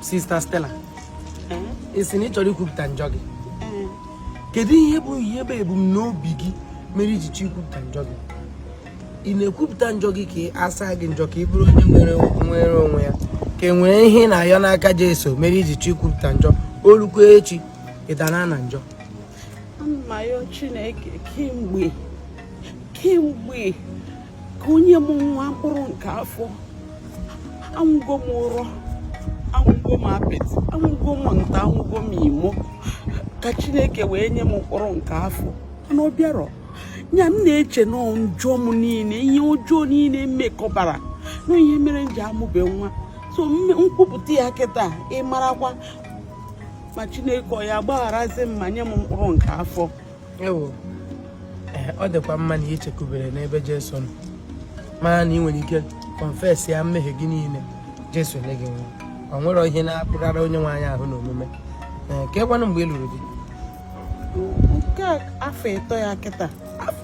Sister Stella. Isi ni chọrọ ikwupụta njọ gị. Kedu ihe bụ ebumnobi gị mere iji chọ ikwupụta njọ gị? Ị na-ekwupụta njọ gị ka asa gị njọ ka ị bụrụ onye nwere onwe ya. Ka e nwere ihe na-ayọ n'aka Jesu mere iji chọ ikwupụta njọ. Olukwa echi ịdana na njọ. Mayo Chineke kemgbe ka onye m nwa mkpụrụ nke afọ anwụgo m ụrọ, anwụgo m apịtị, anwụgo m nta, anwụgo m imo, ka Chineke wee nye m mkpụrụ nke afọ. Mana ọ bịarọ nya m na-eche na njọ m niile, ihe ọjọọ niile mmekọbara na ihe mere m ji amụbe nwa. So nkwupụta ya kịta ị marakwa ma Chineke ọ ya gbagharazi m ma nye m mkpụrụ nke afọ. Ewo ọ dịkwa mma na ichekwubere n'ebe Jesu nọ, mana na ị nwere ike confess ya mmehie gị niile, Jesu nye gị nwa. Ọ nwere ihe na-akpụgara onye nwe anyị ahụ n'omume. Ka ekwanụ mgbe ị lụrụ di? Nke afọ ịtọ ya kịta.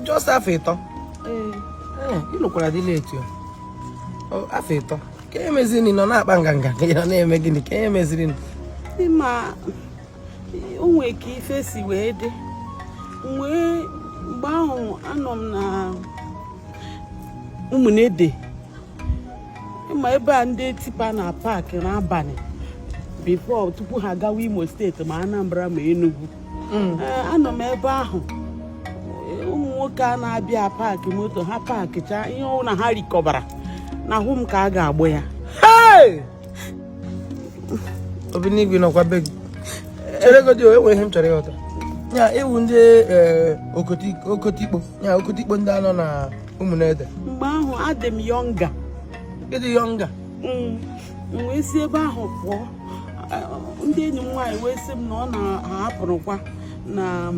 Just afọ ịtọ? Ị lụkwara di late afọ ịtọ. Ka e meziri nọ na-akpa nganga ya na-eme gịnị? Ka e meziri ma o nwee ka ife si wee dị mgbe ahụ anọ m na Ụmụnede, ịma ebe a ndị tipa na paakị n'abalị before tupu ha gawa Imo steeti ma Anambra ma Enugu. Anọ m ebe ahụ, ụmụ nwoke a na-abịa paakị moto ha paakịcha ihe ọwụ na ha rikọbara na hụ m ka a ga-agbụ ya. Obinigwe nọkwa be gị. Chere godi enwe ihe m chọrọ ịghọta. Ya ewu ndị okotikpo, ya okotikpo ndị anọ na Ụmụnede. Mgbe ahụ adị m yọnga. Ịdị yọnga? Wee si ebe ahụ pụọ. Ndị enyi m nwaanyị wee sị m na ọ na-ahapụrụkwa na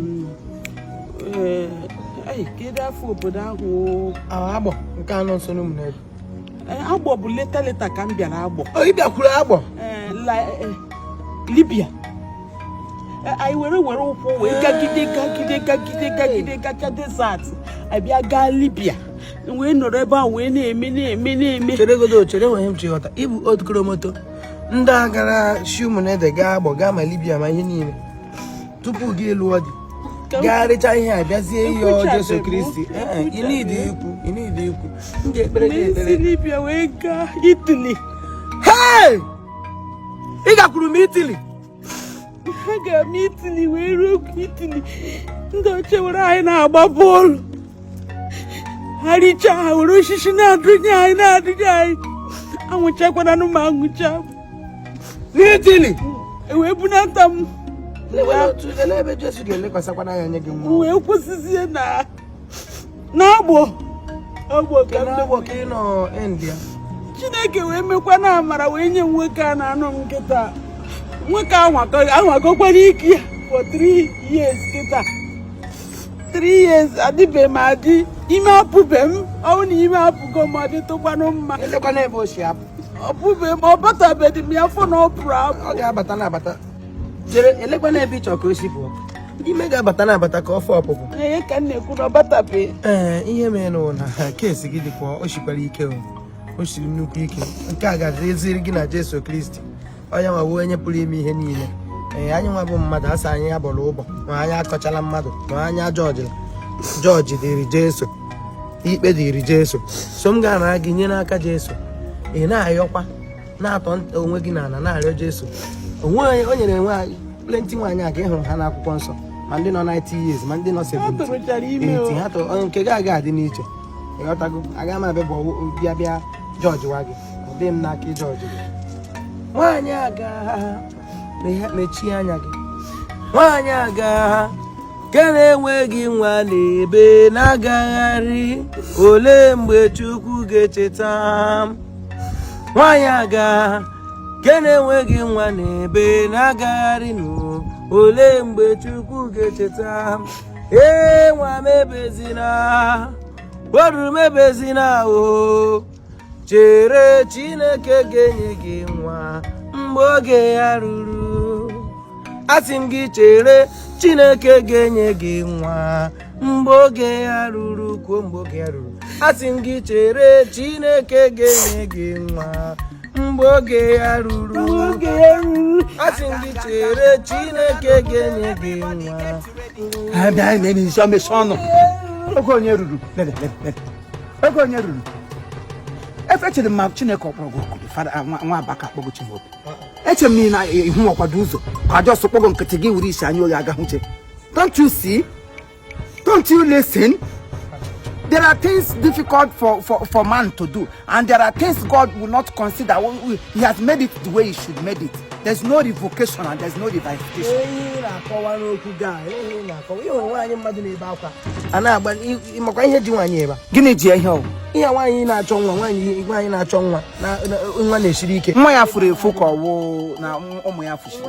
kedu afọ obodo ahụ? Agbọ nke anọ nso n'Ụmụnede. Agbọ bụ leta ka m bịara Agbọ. Ị bịakwuru Agbọ? Libya. Anyị were ụkwụ wee gagide gacha desert. Abịa gaa Libya. Wee nọrọ ebe a wee na-eme. Chere godo, chere nwe ihe m chịghọta. Ịbụ otukoro moto ndị a gara shi Ụmụnede gaa Agbọ gaa ma Libya ma ihe niile tupu gị lụọ di gaa rịcha ihe a bịazie ihe Jesu Kristi. Ị na-ide ikwu m ga-ekpere gị ekpere. Libya wee gaa Italy. Ị gakwuru m Italy? Ha ga-eme Italy wee ruo Italy, ndị oche were anyị na-agba bọọlụ. Ha richaa ha were osisi na-adụnye anyị anwụchakwana m anwụcha n'Italy. Wee bunata m ebe Jesu ga-elekwasịkwana anya nye gị nwa. Wee kwụsịzie na Agbọ ka ị nọ India. Chineke wee mekwa na amara wee nye nwoke a na-anọ m nkịta. Nwoke anwagokwara ike ya for 3 years kịta. 3 years adịbe m adị, ime apụbe m, ọwụ na ime apụgo m adịtụkwanụ mma. Elekwana ebe o si apụ. Ọpụbe m, ọ batabedị m ya fọ na ọ pụrụ apụ. Ọ ga-abata na-abata. Chere, elekwana ebe ị chọrọ ka o si pụọ. Ime ga-abata na-abata ka ọ fọ ọpụpụ. Ihe ka m na-ekwu na ọ batabe. Ihe mere na keesi gị dịkwa o shikwara ike o shiri nnukwu ike. Nke a ga-eziri gị na Jesu Kristi. Onye nwa bụ onye pụrụ ime ihe niile. Anyị nwa bụ mmadụ asa anyị ya bọrọ ụbọ ma anyị akọchala mmadụ ma anya jọji dịrị Jesu, ikpe dịrị Jesu. So m ga-anara gị nye n'aka Jesu. Ị na-ayọkwa na-atọ onwe gị n'ala na-arịọ Jesu. O nyere nwaanyị plenty nwaanyị a ka ị hụrụ ha n'akwụkwọ nsọ, ma ndị nọ 90 years ma ndị nọ 70 ha tọrọ nke gị aga adị n'iche. Ịghọtago, aga m abịa bịa jọji wa gị, ọ dị m n'aka jọji gị. Nwaanyị aga mechie anya gị. Nwaanyị aga nke na-enweghị nwa n'ebe na-agagharị, olee mgbe Chukwu ga-echeta m? Nwaanyị aga nke na-enweghị nwa n'ebe na-agagharị, olee mgbe Chukwu ga-echeta m? Nwa m ebezina, oru m ebezina chere, Chineke ga-enye gị nwa mgbe oge ya ruru. Asị m gị chere, Chineke ga-enye gị nwa mgbe oge ya ruru. Kwuo mgbe oge ya ruru. Asị m gị chere, Chineke ga-enye gị nwa mgbe oge ya ruru asị ndị chere Chineke ga-enye gị nwa oge onye ruru oge onye ruru efechere m Chineke ọkpọrọ gị fada nwa abaka akpọgo Chineke eche m na ihu ọkwado ụzọ ka ajọs kpọgo nkịtị gị were isi anya oge aga hụche. Don't you see? Don't you listen? There are things difficult for man to do, and there are things God will not consider. He has made it the way He should made it. There's no revocation and there's no revivification. Gịnị ji ihe o? Ihe nwaanyị na-achọ nwa nwaanyị na-achọ nwa na nwa na-esiri ike. Nwa ya furu efu ka ọwụ na ụmụ ya fushiri.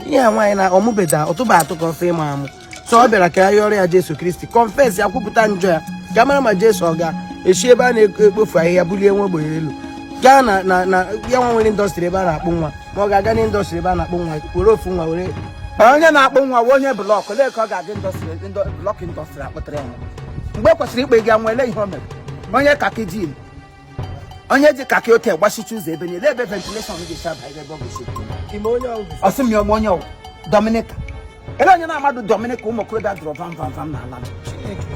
Ihe nwaanyị na ọmụbeda ọtụba atụ ka ofe ma amụ. So ọ bịara ka ya yọrọ ya Jesu Kristi. Confess ya kwupụta njọ ya. Ka mara ma Jesu ọ ga-eshi ebe a na-ekpofu ahịhịa bulie nwa ogbenye elu. Gaa na ya nwa nwere indọstrị ebe a na-akpụ nwa. Ma ọ ga-aga n'indọstrị ebe a na-akpụ nwa were ofu nwa were onye na-akpụ nwa onye blọk ole ka ọ ga-aga blọk indọstrị akpụtara ya mgbe kwesịrị ikpe gị nwere ihe o mere onye kaki ji onye ji kaki ote gbasicha ụzọ ebe niile ebe ventilation ga-esi aba ebe ọ ga-esi ime onye ọgwụ ọsịmị onye ọgwụ Dominica ele onye na-amadụ Dominica ụmụ okorobịa dụrụ vam n'ala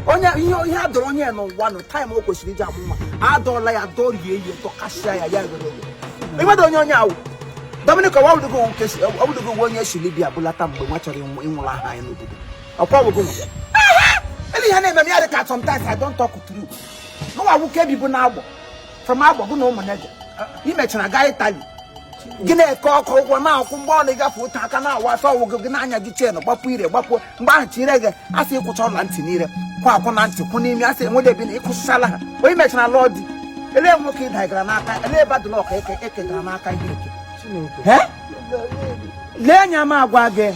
onye ihe a dụrụ onye n'ụwa nụ taịm o kwesịrị iji amụ nwa adọọla ya dọrie ihe tọkasịa ya ya ịmedụ onye awụ Dominica ọwụdụgo onye si Libya bụlata mgbe nwa chọrọ ịnwụrụ aha anyị n'obodo ọkwa ọgwụgwụ ele ihe na-eme m ya dị ka sometimes I don't talk through nwa nwoke bibu na agbọ from agbọ gụ na ụmụnego imechara gaa Italy gị na-eke ọkụ ụgwọ na-akwụ mgbe ọ na-ịgafe ụta aka na-awa afọ ọwụgụ gị na-anya gị chen gbapụ ire gbapụ mgbe ahụ chire gị asị ịkwụcha ọla ntị n'ire kwa akwụ na ntị kwụ n'ime asị enwedebi na ịkwụsịchala ha onye mechara lụọ di ele nwoke ịdagara n'aka ele ebe adụla ọka ekegara n'aka ihe eke lee anya m agwa gị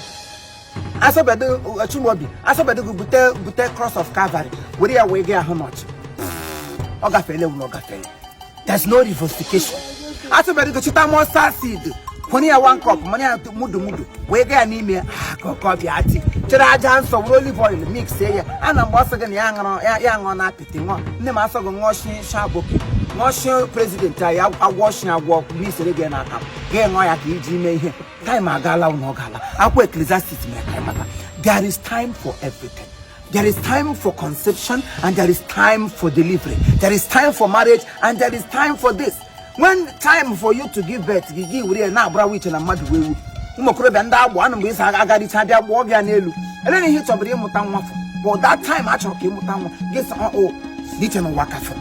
asọbedo Chimaobi asọbedo gị bute cross of Calvary were ya wee gị ahụ n'ọchị ọ gafele wụ na ọ gafele. There's no reversification. Asọbedo gị chịta mustard seed kwụnye ya 1 cup manye ya mudu wee gaa ya n'ime ka bịa ati chere aja nsọ were olive oil mix ya ana mgbe ọsọ gị na ya ṅụọ na apịtị ṅụọ nne m asọ gị ṅụọ shaboki ṅụọ president ya agwọ n'isere gị n'aka gị ṅụọ ya ka iji ime ihe time agala na ọ gala akwụkwọ Ecclesiastes mere ka mata there is time for everything. There is time for conception and there is time for delivery. There is time for marriage and there is time for this. When time for you to give birth, you give we na abra wich na madu wewu. Umokorobịa ndị agbo anụ mgbe isa agaricha dị agbo ọbịa n'elu. Ele na ihe chọbụrụ ịmụta nwa fọ. But that time achọrọ ka ịmụta nwa. Gị sị dịche n'ụwa kafe.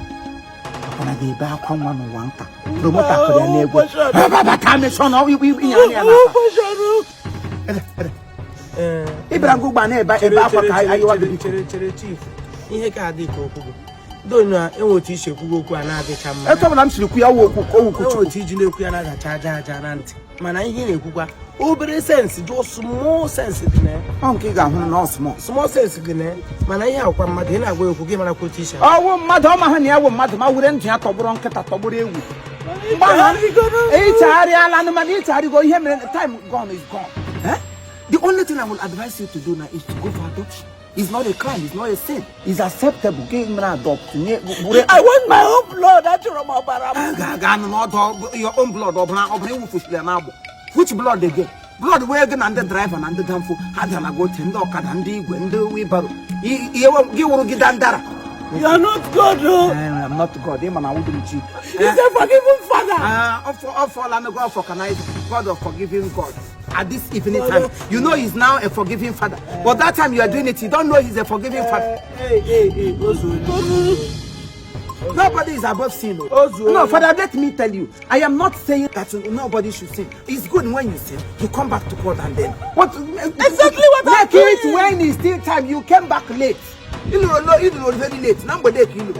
Ọkwana ga-ebe akwa nwa n'ụwa nta. Promota kụrụ ya n'egwu. Baba ka mechọ na ịnya ya na. Ibra ngụgba na-ebe akwa ka ayiwa gị chere chief ihe ka adị ka okwu donu enwe otu isi ekwu okwu a na-adịcha mma eto bụla m siri kwu ya okwu otu iji na-ekwu ya na-adacha aja na ntị mana ihe na-ekwukwa obere sense jụọ small sense dị na ọ nke ị ga-ahụ na small sense dị na mana ihe akwa mmadụ ị na-agwa okwu gị mara otu isi ọwụ mmadụ ọma ha na ya wụ mmadụ ma were ndụ ya tọgbụrụ nkịta tọgbụrụ ewu ịchagharịala anụmanụ ịchagharịgo ihe mere time gone is gone. The only thing I will advise you to do now is to go for adoption. It's not a crime, it's not a sin. It's acceptable. I want my own blood. Your own blood. Which blood again? Blood where again and the driver and the damn fool had to go to the and the wheelbarrow. You will get dandara. You are not God, no. I'm not God. I wouldn't cheat. He's a forgiving Father. God of forgiving God. At this evening time, you know he's now a forgiving Father. But that time you are doing it, you don't know he's a forgiving Father. Hey. Nobody is above sin. No, Father, let me tell you, I am not saying that nobody should sin. It's good when you sin, you come back to God and then. Exactly what I'm doing. It when it's still time, you came back late. You know, very late. Number day, you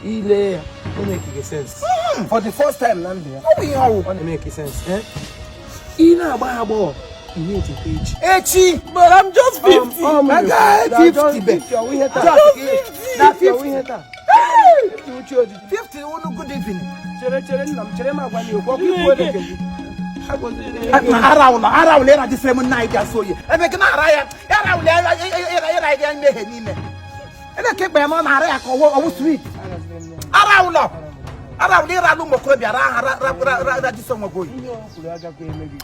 Ile make sense. For the first time, Nambia. Oh, make sense. Ina ababo. You need to teach. Echi, but I'm just 50. My guy, 50. 50. We hit That 50. we hit 50. Good evening. Around there at the same night, I saw you. I make an area. And I kept my mom area. I was sweet. Araulo. Araulo ni ralu mokrobia ra di so ngogoyi.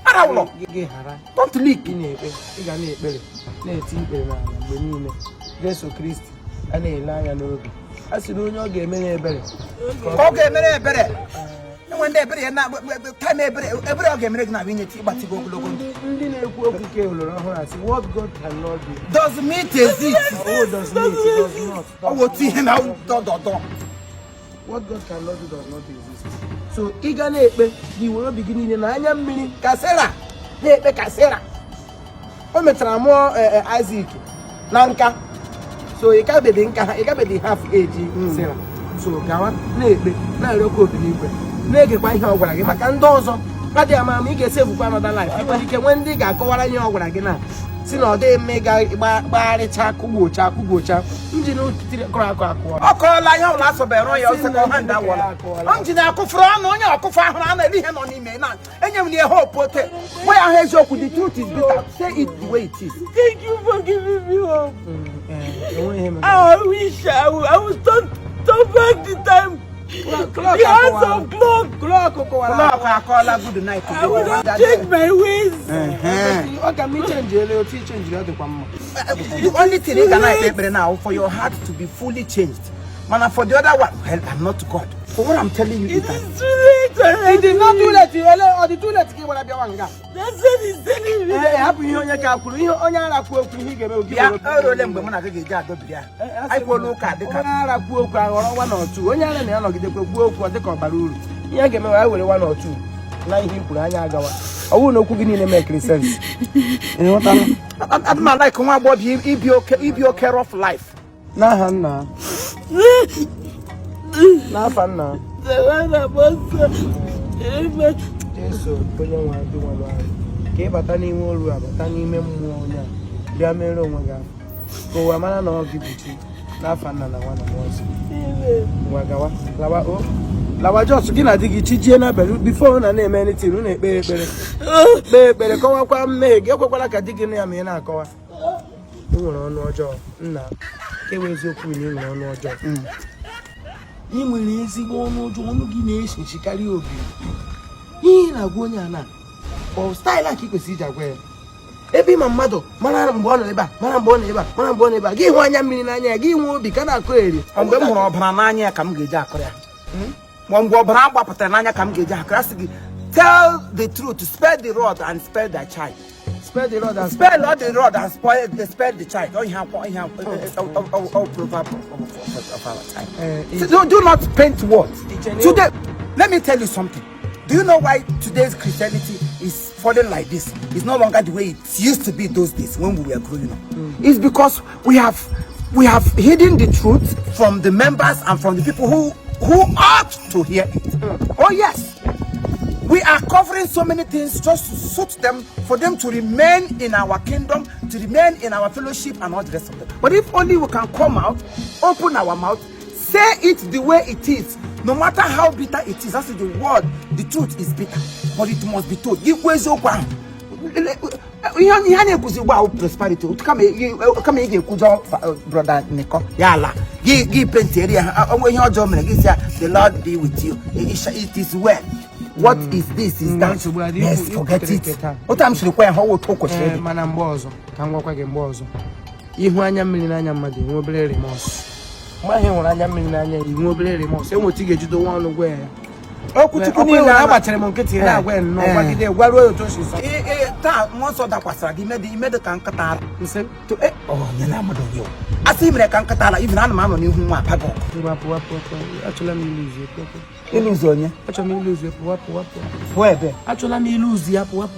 Araulo. Don't leak. Iga na ekpere. Na-eti ikpere na mgbe niile. Jesu Kristi a na-ele anya n'obi. A sị na onye ọ ga-eme n'ebere. Ọ ga-emere ebere. When they bury na time every game na we need to gbatigo ogologo. Ndị na-ekwu okwu ke ụlọrọ ọhụrụ asị what God cannot do. Does meat exist? Oh, does mean it does not. Oh, what him out do. What God cannot do does not exist. So ị ga na-ekpe gị were obi gị niile na anya mmiri kasera na-ekpe kasera. O metara mụọ Isaac na nka. So ị gabeghị nka ha, ị gabeghị half age Sarah. So gawa na-ekpe na-arịọkwa obi n'ikpe. Na-egekwa ihe ọ gwara gị maka ndị ọzọ adị ama ị ga-esevukwa another life. Ị nwere ike nwee ndị ga-akọwara ihe ọ gwara gị na si na ọ dịghị mme gbagharịcha akụgbocha njin kọrọ akụ akụọ Ọ kọọla ihe ụlọ asọbere ya ọsọ ka ha nda wọla. Njin akụfụrụ ọnụ onye ọkụfụ ahụ na-eri ihe nọ n'ime na enye m ihe hope ote. Gwa ya ahụ eziokwu, the truth is bitter. Say it the way it is. Thank you for giving me hope. I wish I would turn back the time. The hands of clock. I call her good night. I will not change my ways. The only thing you can say now for your heart to be fully changed. Man, for the other one, well, I'm not God. For what I'm telling you It is too late already. It is not too late. Or the too late to give what I want. That's what he's telling me. Happy you on your calculation. You on your calculation. yeah, I remember when I get a job. I go look at the one or two. When you're in the end, the work was the Cobaroo. You get me one or two. Now he put I won't know cooking in making sense. You know what I'm like one about him, if you care of life. Nah, Hannah. Nah, fun now. The one about Jesus, onye nwa dị nwa nwa. Ka ịbata n'ime olu abata n'ime mmụọ onye a. Bịa mere onwe gị. Ka ụwa mara na ọ gị buchi n'afa nna na nwa na mmụọ nsọ. Nwa gawa. Lawa just gị na di gị chijie n'abalị before na na-eme anything unu na-ekpe ekpere. Kpee ekpere kọwakwa mmehie gị ekwekwala ka di gị na ya ma ị na-akọwa. Ị nwere ọnụ ọjọọ nna. Ka ewe eziokwu na ị nwere ọnụ ọjọọ. Ị nwere ezigbo ọnụ ọjọọ ọnụ gị na-esi karịa obi. Ihe na-agwa onye a na ọ style a ka ị kwesịrị iji agwa ya ebe ịma mmadụ mara mgbe ọ nọ ebe a mara mgbe ọ nọ ebe a mara mgbe ọ nọ ebe a gị hụ anya mmiri n'anya ya gị nwee obi ka na-akọ eri mgbe m hụrụ ọbara n'anya ya ka m ga-eji akọrọ ya mgbe ọbara gbapụtara n'anya ka m ga-eji akọrọ ya sị gị tell the truth, spare the rod and spare the child. Spare the rod and spare not the rod and spare the child. Oh, you have proverb of our time. So do not paint words. Today, let me tell you something. Do you know why today's Christianity is falling like this? It's no longer the way it used to be those days when we were growing up. It's because we have hidden the truth from the members and from the people who ought to hear it. Oh yes. We are covering so many things just to suit them, for them to remain in our kingdom, to remain in our fellowship and all the rest of them. But if only we can come out, open our mouth, say it the way it is, no matter how bitter it is. That's the word. The truth is bitter, but it must be told. Give way so far. Prosperity. Come here, brother Nico. Yala. Give plenty. The Lord be with you. It is well. What is this? Is that? Yes, forget it. What time should require how we talk? Manambozo. Can walk again, Bozo. Ihu anya mmiri n'anya mmadụ nwe obere remorse. Ma ihe nwere anya mmiri n'anya nwe obere remorse. Enweta ige jido nwa ọnụ gwa ya. Okwuchukwu niile agbachara m nkịtị na agwa nnọọ gbagide gwaruo otu o si sọ. Taa mmụọ nsọ dakwasara gị imedo ka nkata ara. Nse to nyela amado yo. Asị mere ka nkata ara even ana m anọ n'ihu nwa apago. Wapụ. Achọla m iluzi ekwe. Iluzi onye? Achọla m iluzi ekwe wapụ. Pụọ ebe. Achọla m iluzi ya pụ.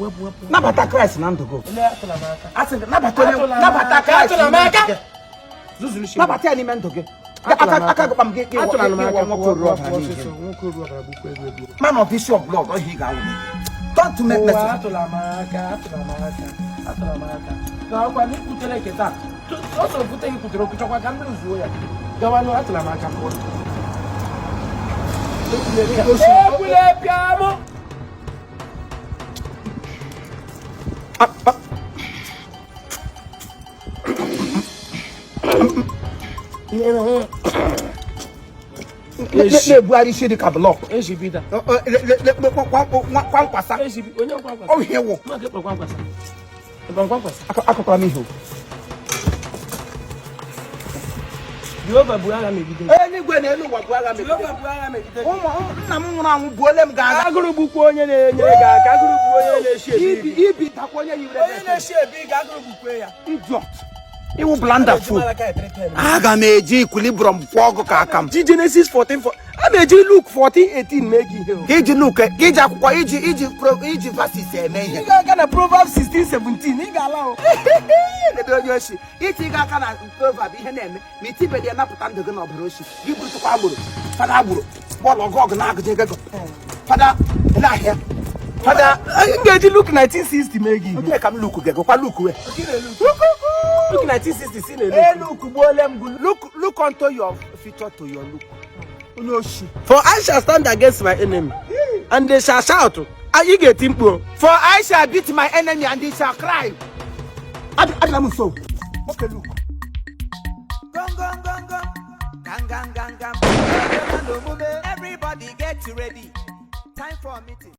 Nabata Christ na ndụ go. Atụla m aka. Asị nabata Christ. Atụla m aka. Zuzuru shi. Nabata ya n'ime ndụ gị. Aka gụkpa m gị atụla m aka nwoke oru ọbara n'ihe. Nwoke oru ọbara bụkwa ego. Man of issue of blood, he ga win. Don't to make mess. Atụla m aka. Ka ọkwa ni kutere keta. Ọsọ fute gị kutere okuchọkwa ka ndị zuo ya. Gawa no atụla m aka pụọ. Ebule piamo. na-ebugharị isi dị ka blọk Ejibida. kwankwasa Ejibi onye kwankwasa. ohe wụ Ma ke kwankwasa. Kwankwasa. akụkwara m ihe Jehova bụ agha megide. eluigwe na elu ụwa bụ agha megide Jehova bụ agha megide. nna m nwụrụ anwụ buole m ga-agha Agụrụ bụkwa onye na-enyere gị aka. Agụrụ bụ onye na-eshi ebi. ibi takwa onye yiwere Onye na-eshi ebi ga agụrụ bụkwa ya. idiot iwu blanda fu aga m eji equilibrium kwụọ ọgụ ka aka m Ji Genesis 14:4. A na-eji Luke 14:18 mee gị ihe. ka iji nuke ka iji akwụkwọ iji verses eme ihe Ị ga-aga na Proverbs 16:17. Ị ga-ala o. ebe onye oshi itinye aka na proverb ihe na-eme ma itibedi ya napụta ndụ gị n'ọbara oshi gị bụrụtụkwa agbụrụ fada agbụrụ bọọlụ ọgụ na-agụje ego fada ahịa fada Anyị ga-eji Luke 19:60 mee gị ihe. nke ka m luku gegokwa luku we Luke 19:60 si na luku gbuole m gụ look unto your future to your look onye oshi For I shall stand against my enemy, and they shall shout. Ị ga-eti mkpu. for I shall beat my enemy and he shall cry adịla m nso nwoke luku Everybody get ready. Time for a meeting.